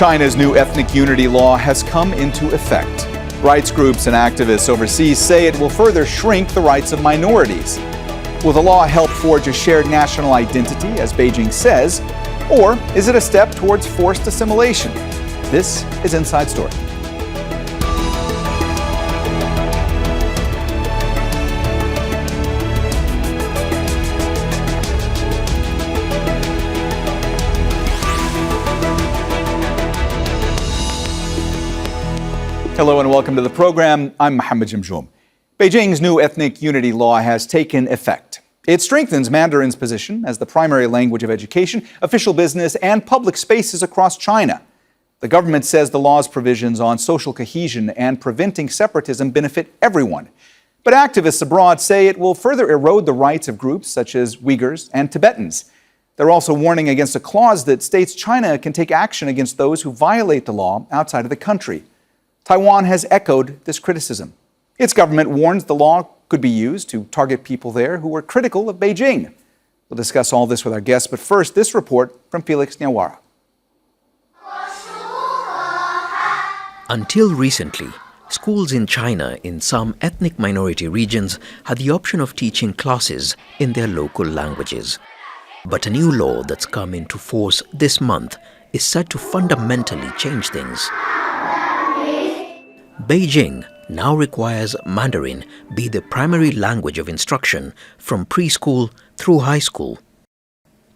China's new ethnic unity law has come into effect. Rights groups and activists overseas say it will further shrink the rights of minorities. Will the law help forge a shared national identity, as Beijing says, or is it a step towards forced assimilation? This is Inside Story. Hello and welcome to the program. I'm Mohammed Jamjoom. Beijing's new ethnic unity law has taken effect. It strengthens Mandarin's position as the primary language of education, official business, and public spaces across China. The government says the law's provisions on social cohesion and preventing separatism benefit everyone. But activists abroad say it will further erode the rights of groups such as Uyghurs and Tibetans. They're also warning against a clause that states China can take action against those who violate the law outside of the country. Taiwan has echoed this criticism. Its government warns the law could be used to target people there who were critical of Beijing. We'll discuss all this with our guests, but first, this report from Felix Nyawara. Until recently, schools in China in some ethnic minority regions had the option of teaching classes in their local languages. But a new law that's come into force this month is set to fundamentally change things. Beijing now requires Mandarin be the primary language of instruction from preschool through high school.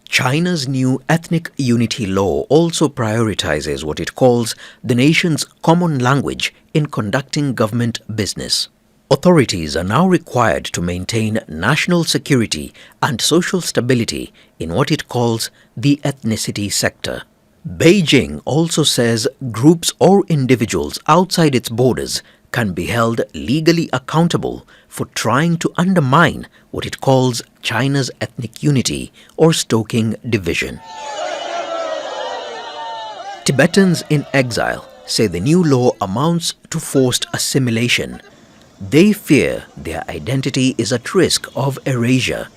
China's new ethnic unity law also prioritizes what it calls the nation's common language in conducting government business. Authorities are now required to maintain national security and social stability in what it calls the ethnicity sector. Beijing also says groups or individuals outside its borders can be held legally accountable for trying to undermine what it calls China's ethnic unity or stoking division. Tibetans in exile say the new law amounts to forced assimilation. They fear their identity is at risk of erasure.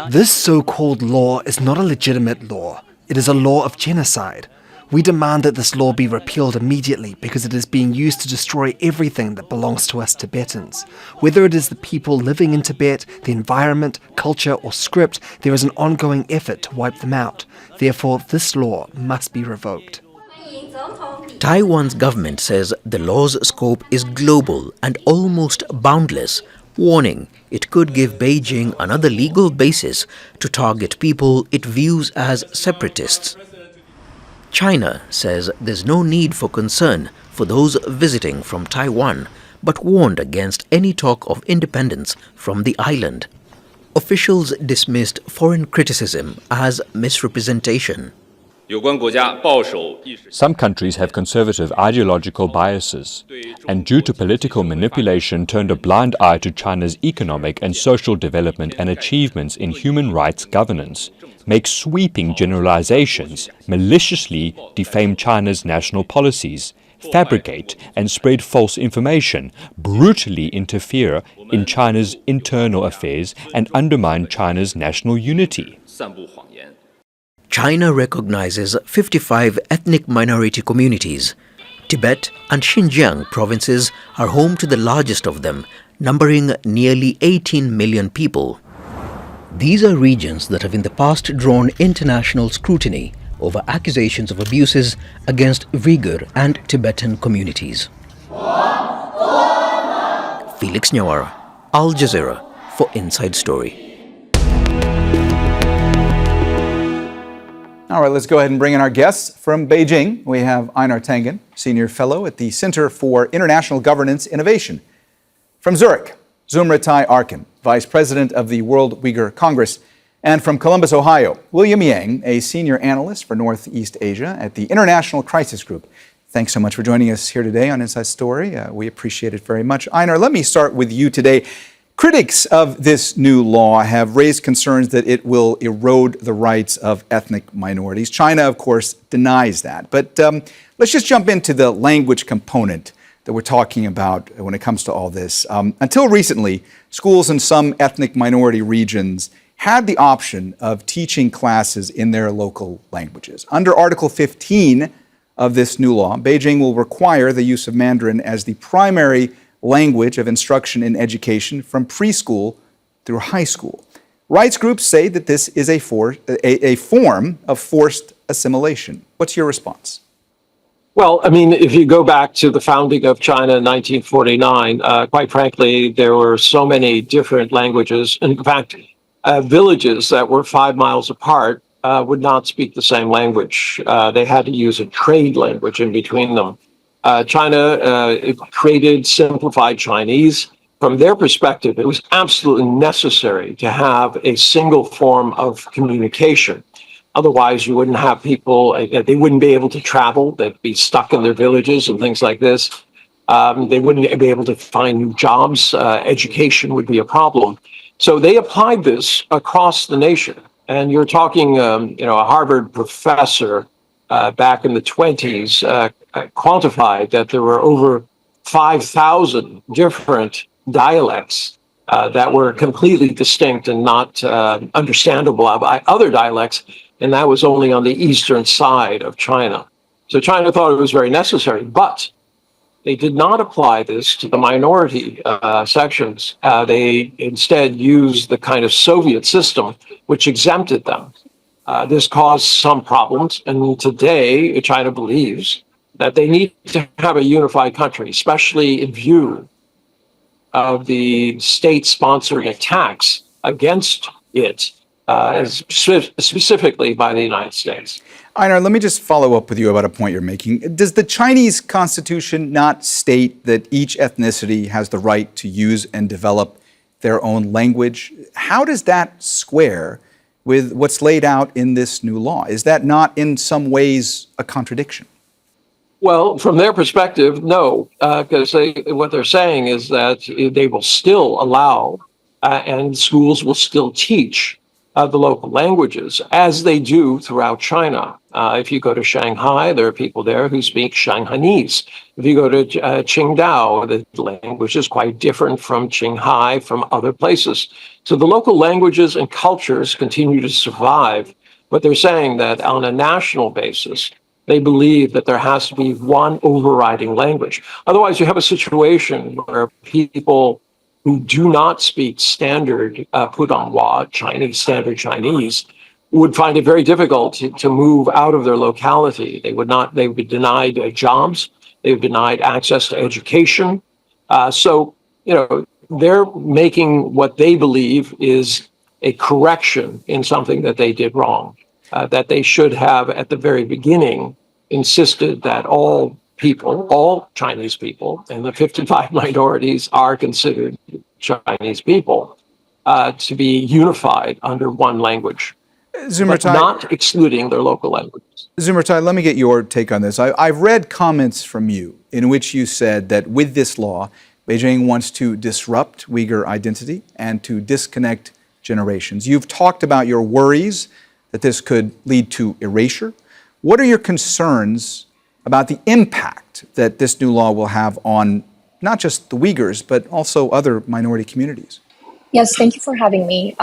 This so-called law is not a legitimate law. It is a law of genocide. We demand that this law be repealed immediately because it is being used to destroy everything that belongs to us Tibetans. Whether it is the people living in Tibet, the environment, culture, or script, there is an ongoing effort to wipe them out. Therefore, this law must be revoked. Taiwan's government says the law's scope is global and almost boundless, warning it could give Beijing another legal basis to target people it views as separatists. China says there's no need for concern for those visiting from Taiwan, but warned against any talk of independence from the island. Officials dismissed foreign criticism as misrepresentation. Some countries have conservative ideological biases, and due to political manipulation turned a blind eye to China's economic and social development and achievements in human rights governance, make sweeping generalizations, maliciously defame China's national policies, fabricate and spread false information, brutally interfere in China's internal affairs, and undermine China's national unity. China recognizes 55 ethnic minority communities. Tibet and Xinjiang provinces are home to the largest of them, numbering nearly 18 million people. These are regions that have in the past drawn international scrutiny over accusations of abuses against Uyghur and Tibetan communities. Felix Nyawara, Al Jazeera for Inside Story. All right, let's go ahead and bring in our guests from Beijing. We have Einar Tangen, Senior Fellow at the Center for International Governance Innovation. From Zurich, Zumretay Arkin, Vice President of the World Uyghur Congress. And from Columbus, Ohio, William Yang, a Senior Analyst for Northeast Asia at the International Crisis Group. Thanks so much for joining us here today on Inside Story. We appreciate it very much. Einar, let me start with you today. Critics of this new law have raised concerns that it will erode the rights of ethnic minorities. China, of course, denies that. But let's just jump into the language component that we're talking about when it comes to all this. Until recently, schools in some ethnic minority regions had the option of teaching classes in their local languages. Under Article 15 of this new law, Beijing will require the use of Mandarin as the primary language of instruction in education from preschool through high school. Rights groups say that this is a form of forced assimilation. What's your response? Well, I mean, if you go back to the founding of China in 1949, quite frankly, there were so many different languages. In fact, villages that were 5 miles apart would not speak the same language. They had to use a trade language in between them. China created simplified Chinese. From their perspective, it was absolutely necessary to have a single form of communication. Otherwise, you wouldn't have people, they wouldn't be able to travel, they'd be stuck in their villages and things like this. They wouldn't be able to find new jobs. Education would be a problem. So they applied this across the nation. And you're talking, a Harvard professor back in the 20s quantified that there were over 5,000 different dialects that were completely distinct and not understandable by other dialects, and that was only on the eastern side of China. So China thought it was very necessary, but they did not apply this to the minority sections. They instead used the kind of Soviet system which exempted them. This caused some problems, and today China believes that they need to have a unified country, especially in view of the state-sponsored attacks against it, specifically by the United States. Einar, let me just follow up with you about a point you're making. Does the Chinese constitution not state that each ethnicity has the right to use and develop their own language? How does that square with what's laid out in this new law? Is that not in some ways a contradiction? Well, from their perspective, no, because what they're saying is that they will still allow and schools will still teach the local languages as they do throughout China. If you go to Shanghai, there are people there who speak Shanghainese. If you go to Qingdao, the language is quite different from Qinghai, from other places. So the local languages and cultures continue to survive, but they're saying that on a national basis, they believe that there has to be one overriding language. Otherwise, you have a situation where people who do not speak standard Putonghua, Chinese, standard Chinese, would find it very difficult to move out of their locality. They would be denied jobs. They would be denied access to education. So, they're making what they believe is a correction in something that they did wrong. That they should have, at the very beginning, insisted that all people, all Chinese people, and the 55 minorities are considered Chinese people, to be unified under one language, but not excluding their local languages. Zumretay, let me get your take on this. I've read comments from you in which you said that with this law, Beijing wants to disrupt Uyghur identity and to disconnect generations. You've talked about your worries that this could lead to erasure. What are your concerns about the impact that this new law will have on not just the Uyghurs, but also other minority communities? Yes, thank you for having me.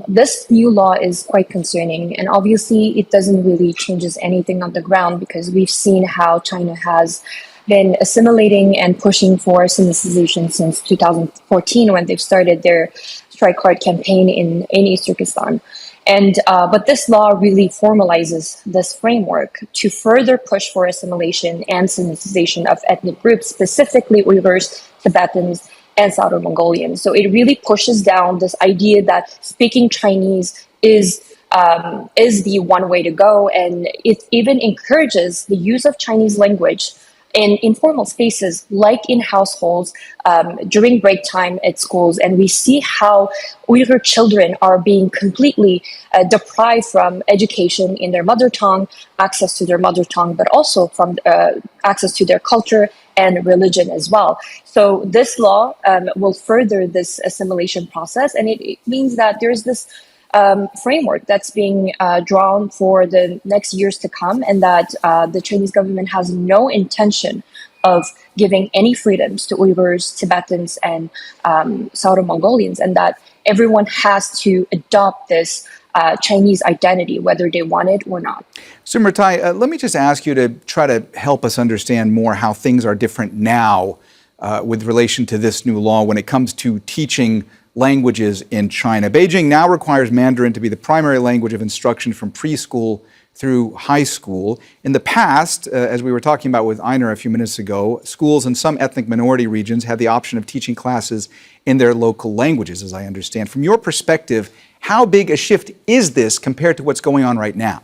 This new law is quite concerning, and obviously it doesn't really changes anything on the ground because we've seen how China has been assimilating and pushing for Sinicization since 2014 when they've started their strike hard campaign in East Turkestan. And but this law really formalizes this framework to further push for assimilation and Sinicization of ethnic groups, specifically Uyghurs, Tibetans, and South Mongolians. So it really pushes down this idea that speaking Chinese is the one way to go, and it even encourages the use of Chinese language in informal spaces, like in households, during break time at schools. And we see how Uyghur children are being completely deprived from education in their mother tongue, access to their mother tongue, but also from access to their culture and religion as well. So this law will further this assimilation process, and it means that there's this framework that's being drawn for the next years to come, and that the Chinese government has no intention of giving any freedoms to Uyghurs, Tibetans, and Southern Mongolians, and that everyone has to adopt this Chinese identity, whether they want it or not. Zumretay, let me just ask you to try to help us understand more how things are different now with relation to this new law when it comes to teaching languages in China. Beijing now requires Mandarin to be the primary language of instruction from preschool through high school. In the past, as we were talking about with Einar a few minutes ago, schools in some ethnic minority regions had the option of teaching classes in their local languages, as I understand. From your perspective, how big a shift is this compared to what's going on right now?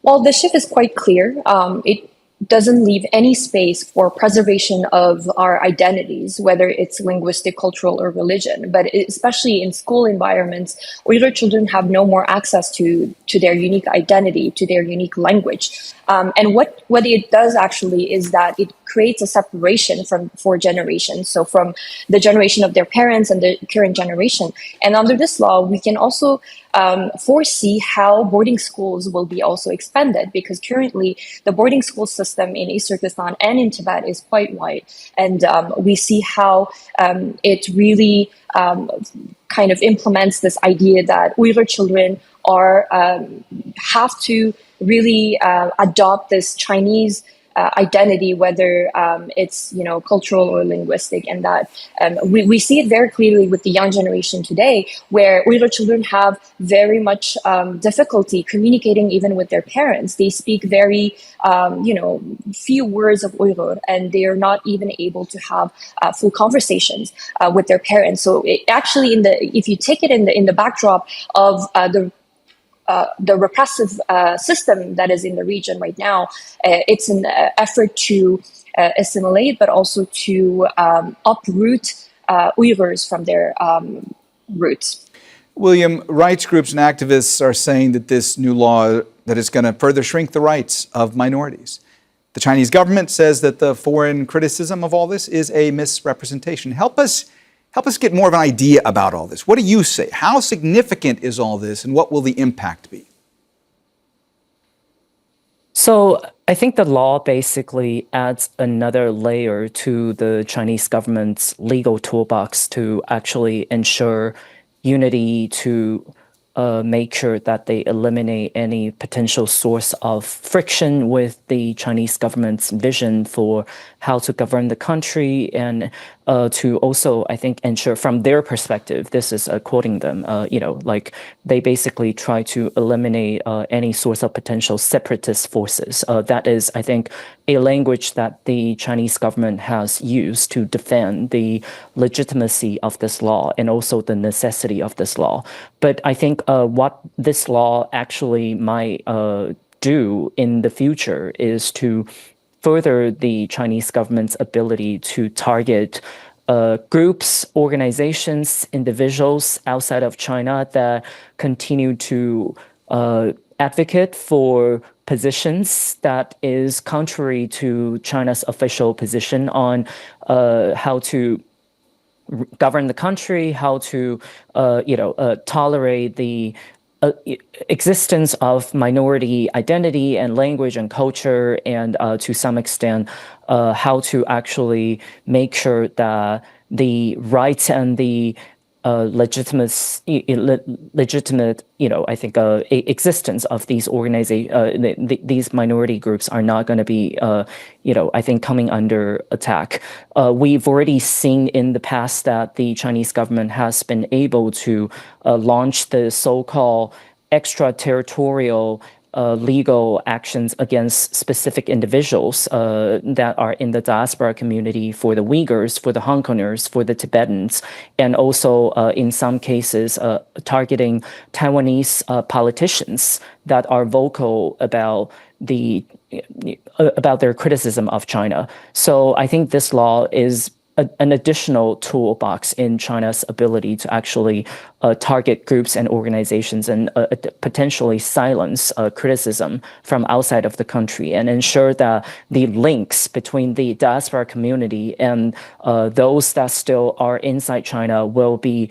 Well, the shift is quite clear. It doesn't leave any space for preservation of our identities, whether it's linguistic, cultural, or religion. But especially in school environments, Uyghur children have no more access to their unique identity, to their unique language. And what it does actually is that it creates a separation for generations. So from the generation of their parents and the current generation. And under this law, we can also foresee how boarding schools will be also expanded, because currently the boarding school system in East Turkestan and in Tibet is quite wide. And we see how it really kind of implements this idea that Uyghur children have to really adopt this Chinese identity, whether it's cultural or linguistic, and that we see it very clearly with the young generation today, where Uyghur children have very much difficulty communicating even with their parents. They speak very few words of Uyghur, and they are not even able to have full conversations with their parents. So it actually, if you take it in the backdrop of the repressive system that is in the region right now, it's an effort to assimilate, but also to uproot Uyghurs from their roots. William, rights groups and activists are saying that this new law that is going to further shrink the rights of minorities. The Chinese government says that the foreign criticism of all this is a misrepresentation. Help us get more of an idea about all this. What do you say? How significant is all this, and what will the impact be? So I think the law basically adds another layer to the Chinese government's legal toolbox to actually ensure unity, to make sure that they eliminate any potential source of friction with the Chinese government's vision for how to govern the country, and to also, I think, ensure from their perspective, this is quoting them, they basically try to eliminate any source of potential separatist forces. That is, I think, a language that the Chinese government has used to defend the legitimacy of this law and also the necessity of this law. But I think what this law actually might do in the future is to further the Chinese government's ability to target groups, organizations, individuals outside of China that continue to advocate for positions that is contrary to China's official position on how to govern the country, how to tolerate the existence of minority identity and language and culture, and to some extent how to actually make sure that the rights and the legitimate, I think, existence of these these minority groups are not going to be, I think, coming under attack. We've already seen in the past that the Chinese government has been able to launch the so-called extraterritorial legal actions against specific individuals that are in the diaspora community, for the Uyghurs, for the Hong Kongers, for the Tibetans, and also in some cases targeting Taiwanese politicians that are vocal about their criticism of China. So I think this law is an additional toolbox in China's ability to actually target groups and organizations and potentially silence criticism from outside of the country and ensure that the links between the diaspora community and those that still are inside China will be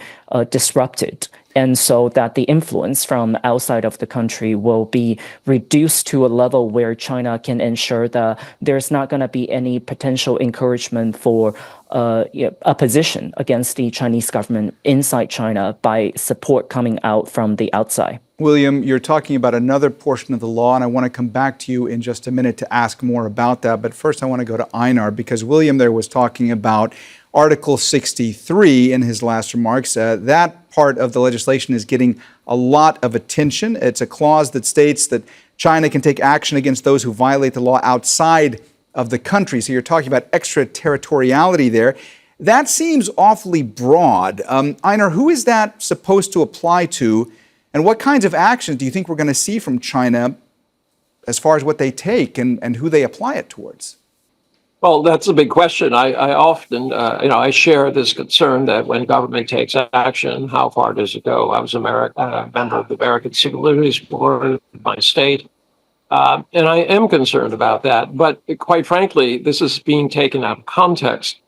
disrupted. And so that the influence from outside of the country will be reduced to a level where China can ensure that there's not going to be any potential encouragement for opposition against the Chinese government inside China by support coming out from the outside. William, you're talking about another portion of the law, and I want to come back to you in just a minute to ask more about that. But first, I want to go to Einar, because William there was talking about Article 63 in his last remarks. That part of the legislation is getting a lot of attention. It's a clause that states that China can take action against those who violate the law outside of the country. So you're talking about extraterritoriality there. That seems awfully broad. Einar, who is that supposed to apply to, and what kinds of actions do you think we're going to see from China as far as what they take and who they apply it towards? Well, that's a big question. I often, I share this concern that when government takes action, how far does it go? I was a member of the American Civil Liberties Board in my state, and I am concerned about that. But quite frankly, this is being taken out of context.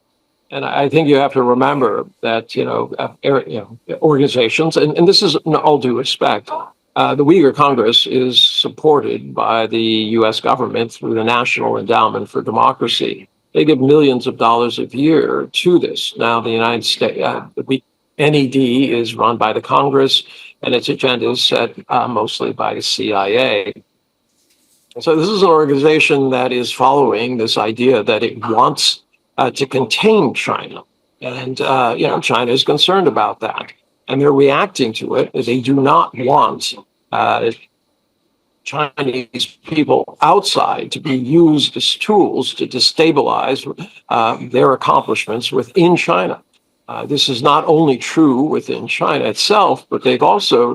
And I think you have to remember that, organizations, and this is in all due respect, the Uyghur Congress is supported by the U.S. government through the National Endowment for Democracy. They give millions of dollars a year to this. Now, the United States, NED is run by the Congress, and its agenda is set mostly by the CIA. So this is an organization that is following this idea that it wants to contain China. And, China is concerned about that. And they're reacting to it. They do not want Chinese people outside to be used as tools to destabilize their accomplishments within China. This is not only true within China itself, but they've also,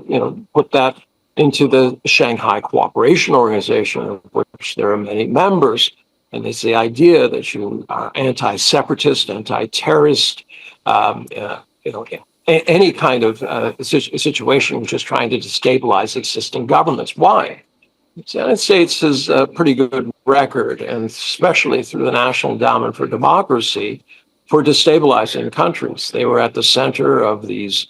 put that into the Shanghai Cooperation Organization, of which there are many members. And it's the idea that you are anti-separatist, anti-terrorist, any kind of situation which is trying to destabilize existing governments. Why? The United States has a pretty good record, and especially through the National Endowment for Democracy, for destabilizing countries. They were at the center of these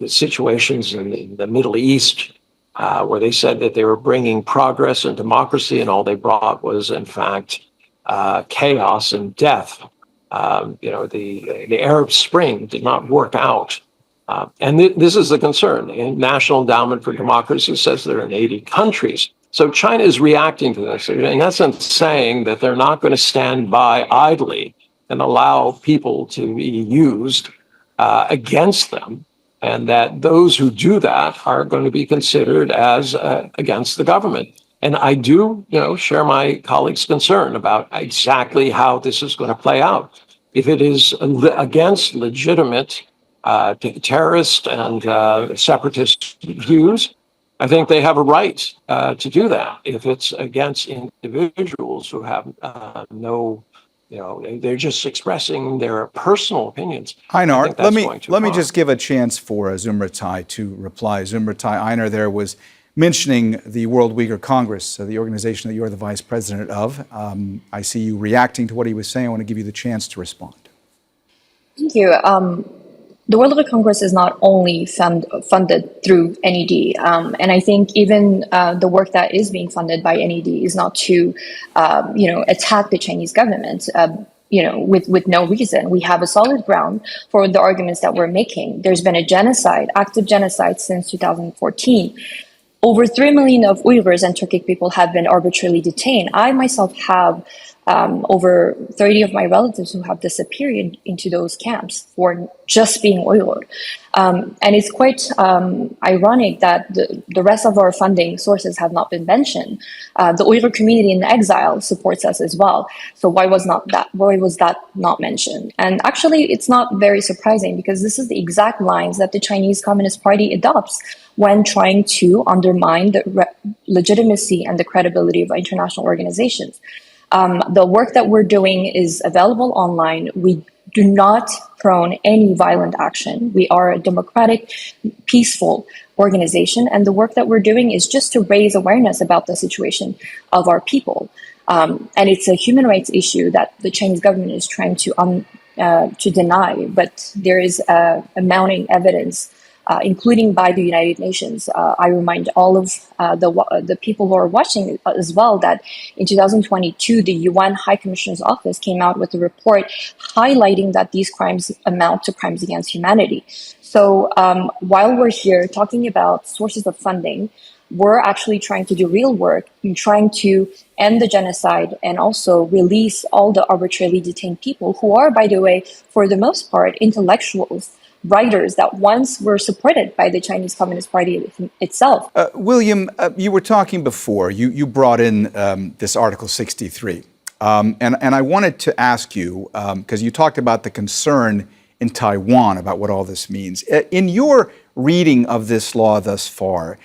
situations in the Middle East, where they said that they were bringing progress and democracy, and all they brought was, in fact, chaos and death. The Arab Spring did not work out. And this is the concern. The National Endowment for Democracy says they're in 80 countries. So China is reacting to this, in essence saying that they're not going to stand by idly and allow people to be used against them, and that those who do that are going to be considered as against the government. And I do, share my colleagues' concern about exactly how this is going to play out. If it is against legitimate terrorist and separatist views, I think they have a right to do that. If it's against individuals who have they're just expressing their personal opinions. Einar, let me just give a chance for Zumretay to reply. Zumretay, Einar there was mentioning the World Uyghur Congress, the organization that you're the vice president of. I see you reacting to what he was saying. I want to give you the chance to respond. Thank you. The World Uyghur Congress is not only funded through NED, and I think even the work that is being funded by NED is not to, attack the Chinese government. With no reason. We have a solid ground for the arguments that we're making. There's been a genocide, active genocide since 2014. Over 3 million of Uyghurs and Turkic people have been arbitrarily detained. I myself have over 30 of my relatives who have disappeared into those camps for just being Uyghur. And it's quite ironic that the rest of our funding sources have not been mentioned. The Uyghur community in exile supports us as well. So why was that not mentioned? And actually, it's not very surprising, because this is the exact lines that the Chinese Communist Party adopts when trying to undermine the legitimacy and the credibility of international organizations. The work that we're doing is available online. We do not prone any violent action. We are a democratic, peaceful organization, and the work that we're doing is just to raise awareness about the situation of our people. And it's a human rights issue that the Chinese government is trying to deny, but there is a mounting evidence, including by the United Nations. I remind all of the people who are watching as well that in 2022, the UN High Commissioner's Office came out with a report highlighting that these crimes amount to crimes against humanity. So while we're here talking about sources of funding, we're actually trying to do real work in trying to end the genocide and also release all the arbitrarily detained people who are, by the way, for the most part, intellectuals, writers that once were supported by the Chinese Communist Party itself. William, you were talking before, you brought in this Article 63. And I wanted to ask you, because you talked about the concern in Taiwan about what all this means. In your reading of this law thus far,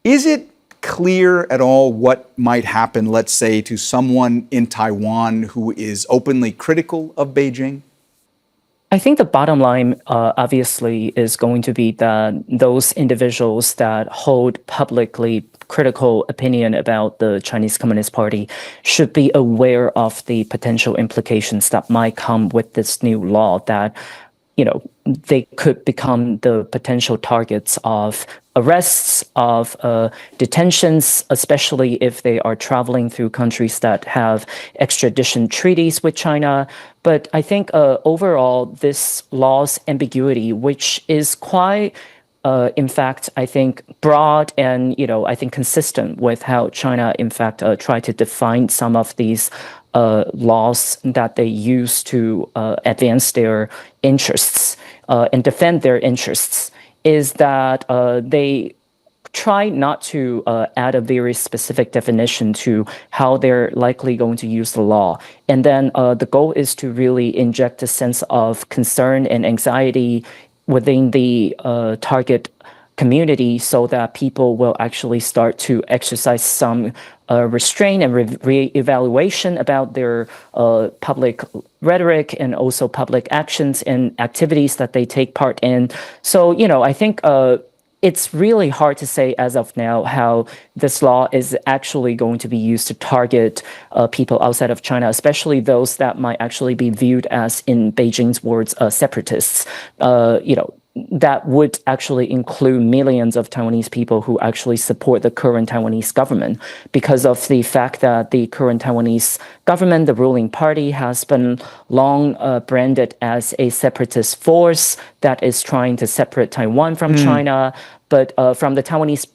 is it clear at all what might happen, let's say, to someone in Taiwan who is openly critical of Beijing? I think the bottom line, obviously, is going to be that those individuals that hold publicly critical opinion about the Chinese Communist Party should be aware of the potential implications that might come with this new law, that they could become the potential targets of arrests, of detentions, especially if they are traveling through countries that have extradition treaties with China. But I think overall, this law's ambiguity, which is quite in fact, I think broad and, I think consistent with how China, in fact, tried to define some of these laws that they use to advance their interests and defend their interests, is that they try not to add a very specific definition to how they're likely going to use the law. And then the goal is to really inject a sense of concern and anxiety within the target community so that people will actually start to exercise some restraint and re-evaluation about their public rhetoric and also public actions and activities that they take part in. So, I think it's really hard to say as of now how this law is actually going to be used to target people outside of China, especially those that might actually be viewed as, in Beijing's words, separatists. That would actually include millions of Taiwanese people who actually support the current Taiwanese government, because of the fact that the current Taiwanese government, the ruling party, has been long branded as a separatist force that is trying to separate Taiwan from China. But from the Taiwanese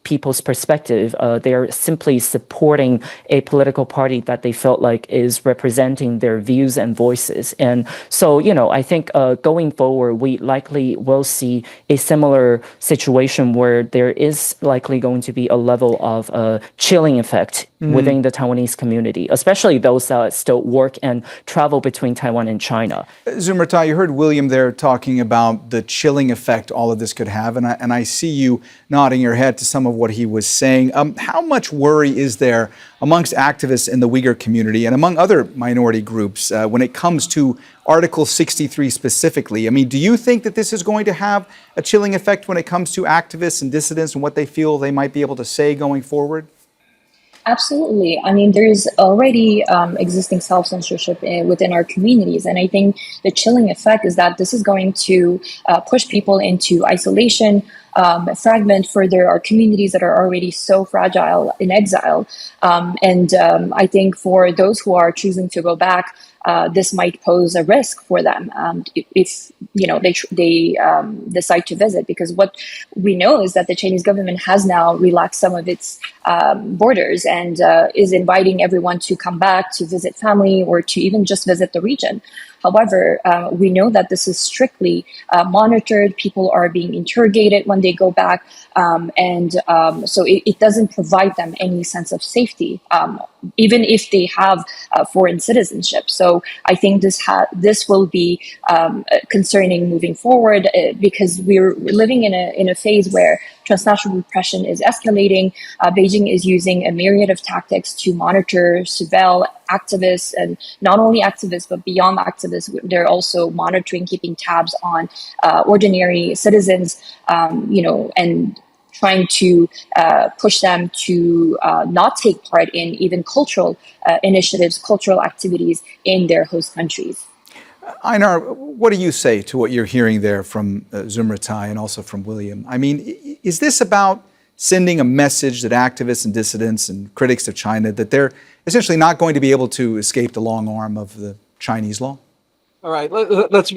people's perspective, they're simply supporting a political party that they felt like is representing their views and voices. And so, I think going forward, we likely will see a similar situation where there is likely going to be a level of chilling effect within the Taiwanese community, especially those that still work and travel between Taiwan and China. Zumretay, you heard William there talking about the chilling effect all of this could have, and I see you nodding your head to some of what he was saying. How much worry is there amongst activists in the Uyghur community and among other minority groups when it comes to Article 63 specifically? I mean, do you think that this is going to have a chilling effect when it comes to activists and dissidents and what they feel they might be able to say going forward? Absolutely. I mean, there is already existing self-censorship within our communities. And I think the chilling effect is that this is going to push people into isolation, fragment further our communities that are already so fragile in exile. I think for those who are choosing to go back, this might pose a risk for them if they decide to visit, because what we know is that the Chinese government has now relaxed some of its borders and is inviting everyone to come back to visit family or to even just visit the region. However, we know that this is strictly monitored. People are being interrogated when they go back. So it doesn't provide them any sense of safety, even if they have foreign citizenship. So I think this will be concerning moving forward because we're living in a phase where transnational repression is escalating. Beijing is using a myriad of tactics to monitor, surveil activists, and not only activists, but beyond activists. They're also monitoring, keeping tabs on ordinary citizens, and trying to push them to not take part in even cultural initiatives, cultural activities in their host countries. Einar, what do you say to what you're hearing there from Zumretay and also from William? I mean, is this about sending a message that activists and dissidents and critics of China that they're essentially not going to be able to escape the long arm of the Chinese law? All right, what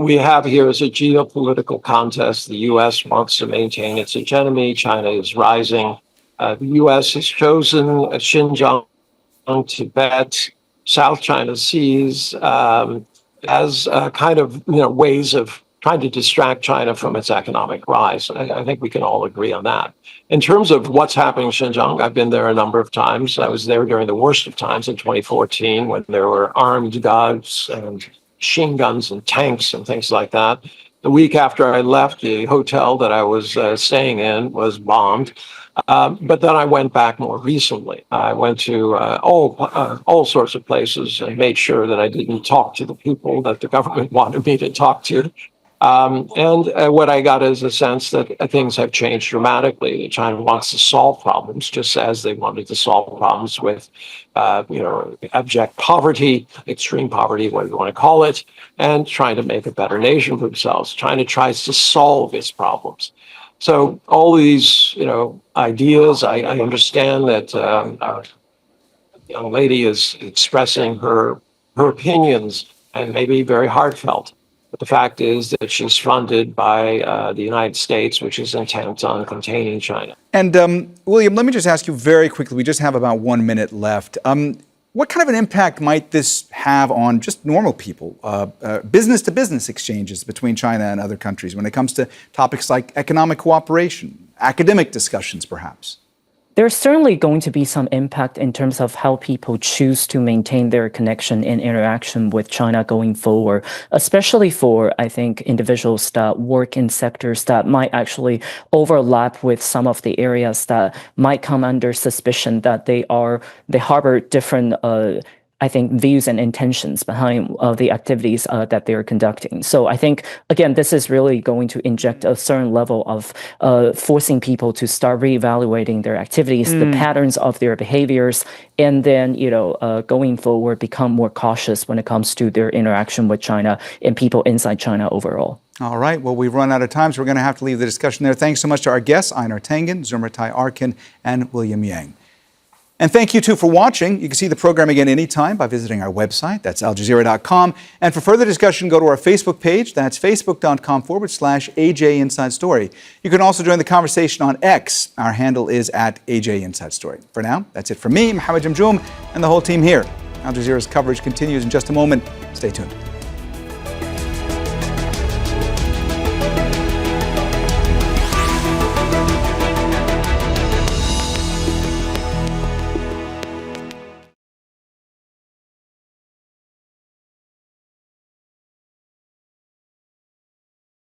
we have here is a geopolitical contest. The U.S. wants to maintain its hegemony. China is rising. The U.S. has chosen Xinjiang, Tibet, South China Seas as kind of ways of trying to distract China from its economic rise. I think we can all agree on that. In terms of what's happening in Xinjiang, I've been there a number of times. I was there during the worst of times in 2014 when there were armed guards and machine guns and tanks and things like that. The week after I left, the hotel that I was staying in was bombed. But then I went back more recently. I went to all sorts of places and made sure that I didn't talk to the people that the government wanted me to talk to. What I got is a sense that things have changed dramatically. China wants to solve problems, just as they wanted to solve problems with, abject poverty, extreme poverty, whatever you want to call it, and trying to make a better nation for themselves. China tries to solve its problems. So all these, ideas, I understand that our young lady is expressing her opinions and maybe very heartfelt. But the fact is that she's funded by the United States, which is intent on containing China. And William, let me just ask you very quickly, we just have about 1 minute left. What kind of an impact might this have on just normal people, business-to-business exchanges between China and other countries when it comes to topics like economic cooperation, academic discussions, perhaps? There's certainly going to be some impact in terms of how people choose to maintain their connection and interaction with China going forward, especially for, I think, individuals that work in sectors that might actually overlap with some of the areas that might come under suspicion that they harbor different views and intentions behind the activities that they're conducting. So I think, again, this is really going to inject a certain level of forcing people to start reevaluating their activities, the patterns of their behaviors, and then, going forward, become more cautious when it comes to their interaction with China and people inside China overall. All right. Well, we've run out of time, so we're going to have to leave the discussion there. Thanks so much to our guests, Einar Tangen, Zumretay Arkin, and William Yang. And thank you, too, for watching. You can see the program again anytime by visiting our website. That's aljazeera.com. And for further discussion, go to our Facebook page. That's facebook.com/AJ Inside Story. You can also join the conversation on X. Our handle is @AJ Inside Story. For now, that's it from me, Mohammed Jamjoom, and the whole team here. Al Jazeera's coverage continues in just a moment. Stay tuned.